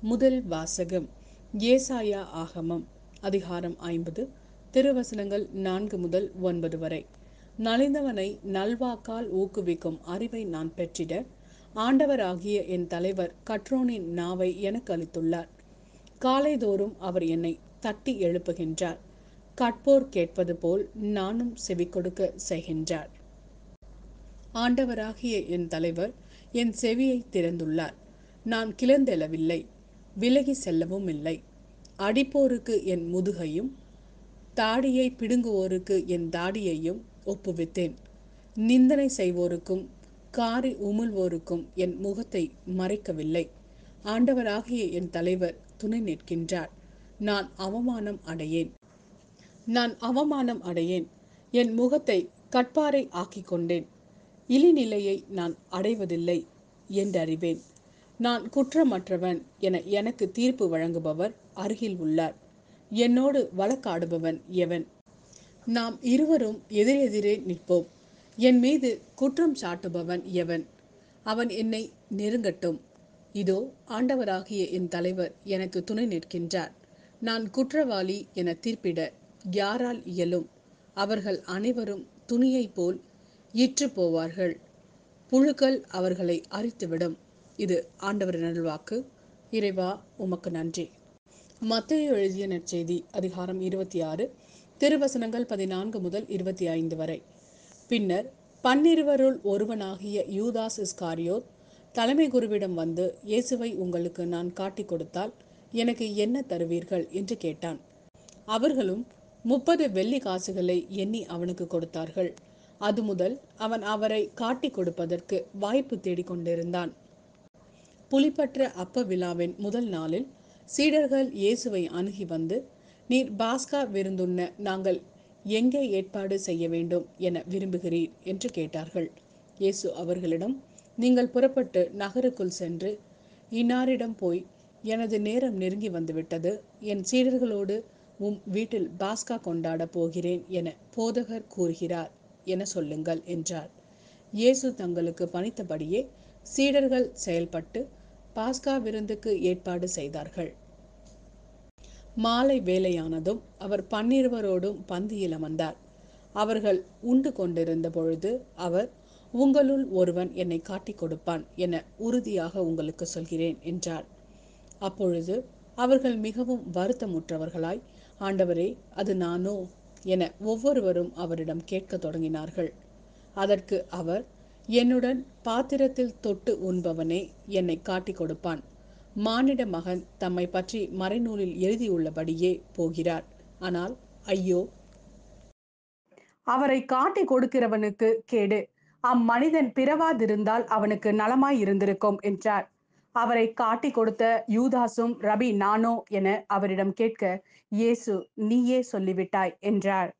முதல் வாசகம். ஏசாயா ஆகமம் அதிகாரம் 50, திருவசனங்கள் 4 முதல் 9 வரை. நலிந்தவனை நல்வாக்கால் ஊக்குவிக்கும் அறிவை நான் பெற்றிட, ஆண்டவராகிய என் தலைவர் கற்றோனின் நாவை எனக்கு அளித்துள்ளார். காலைதோறும் அவர் என்னை தட்டி எழுப்புகின்றார். கற்போர் கேட்பது போல் நானும் செவி கொடுக்க செய்கின்றார். ஆண்டவராகிய என் தலைவர் என் செவியை திறந்துள்ளார். நான் கிளர்ந்தெழவில்லை, விலகி செல்லவும் இல்லை. அடிப்போருக்கு என் முதுகையும், தாடியை பிடுங்குவோருக்கு என் தாடியையும் ஒப்புவித்தேன். நிந்தனை செய்வோருக்கும் காரி உமிழ்வோருக்கும் என் முகத்தை மறைக்கவில்லை. ஆண்டவராகிய என் தலைவர் துணை நிற்கின்றார். நான் அவமானம் அடையேன். என் முகத்தை கட்பாறை ஆக்கிக் கொண்டேன். இழிநிலையை நான் அடைவதில்லை என்றறிவேன். நான் குற்றமற்றவன் என எனக்கு தீர்ப்பு வழங்குபவர் அருகில் உள்ளார். என்னோடு வழக்காடுபவன் எவன்? நாம் இருவரும் எதிரெதிரே நிற்போம். என் மீது குற்றம் சாட்டுபவன் எவன்? அவன் என்னை நெருங்கட்டும். இதோ, ஆண்டவராகிய என் தலைவர் எனக்கு துணை நிற்கின்றார். நான் குற்றவாளி என தீர்ப்பிட யாரால் இயலும்? அவர்கள் அனைவரும் துணியைப் போல் இற்று போவார்கள். புழுக்கள் அவர்களை அரித்துவிடும். இது ஆண்டவரின் அருள்வாக்கு. இறைவா, உமக்கு நன்றி. மத்தேயு எழுதிய நற்செய்தி அதிகாரம் 26, திருவசனங்கள் 14 முதல் 25 வரை. பின்னர் 12 ஒருவனாகிய யூதாஸ் இஸ்காரியோத் தலைமை குருவிடம் வந்து, இயேசுவை உங்களுக்கு நான் காட்டிக் கொடுத்தால் எனக்கு என்ன தருவீர்கள் என்று கேட்டான். அவர்களும் 30 வெள்ளி காசுகளை எண்ணி அவனுக்கு கொடுத்தார்கள். அது முதல் அவன் அவரை காட்டிக் கொடுப்பதற்கு வாய்ப்பு தேடிக்கொண்டிருந்தான். புளிப்பற்ற அப்ப விழாவின் முதல் நாளில் சீடர்கள் இயேசுவை அணுகி வந்து, நீர் பாஸ்கா விருந்துண்ண நாங்கள் எங்கே ஏற்பாடு செய்ய வேண்டும் என விரும்புகிறீர் என்று கேட்டார்கள். இயேசு அவர்களிடம், நீங்கள் புறப்பட்டு நகருக்குள் சென்று இன்னாரிடம் போய், எனது நேரம் நெருங்கி வந்துவிட்டது, என் சீடர்களோடு வீட்டில் பாஸ்கா கொண்டாட போகிறேன் என போதகர் கூறுகிறார் என சொல்லுங்கள் என்றார். இயேசு தங்களுக்கு பணித்தபடியே சீடர்கள் செயல்பட்டு பாஸ்கா விருந்துக்கு ஏற்பாடு செய்தார்கள். மாலை வேளையானதும் அவர் 12 பந்தியில் அமர்ந்தார். அவர்கள் உண்டு கொண்டிருந்த பொழுது அவர், உங்களுள் ஒருவன் என்னை காட்டிக் கொடுப்பான் என உறுதியாக உங்களுக்கு சொல்கிறேன் என்றார். அப்பொழுது அவர்கள் மிகவும் வருத்தமுற்றவர்களாய், ஆண்டவரே, அது நானோ என ஒவ்வொருவரும் அவரிடம் கேட்க தொடங்கினார்கள். அதற்கு அவர், என்னுடன் பாத்திரத்தில் தொட்டு உண்பவனே என்னை காட்டிக் கொடுப்பான். மானிட மகன் தம்மை பற்றி மறைநூலில் எழுதியுள்ளபடியே போகிறார். ஆனால் ஐயோ, அவரை காட்டிக் கொடுக்கிறவனுக்கு கேடு! அம்மனிதன் பிறவாதிருந்தால் அவனுக்கு நலமாய் இருந்திருக்கும் என்றார். அவரை காட்டிக் கொடுத்த யூதாசும், ரபி, நானோ என அவரிடம் கேட்க, இயேசு, நீயே சொல்லிவிட்டாய் என்றார்.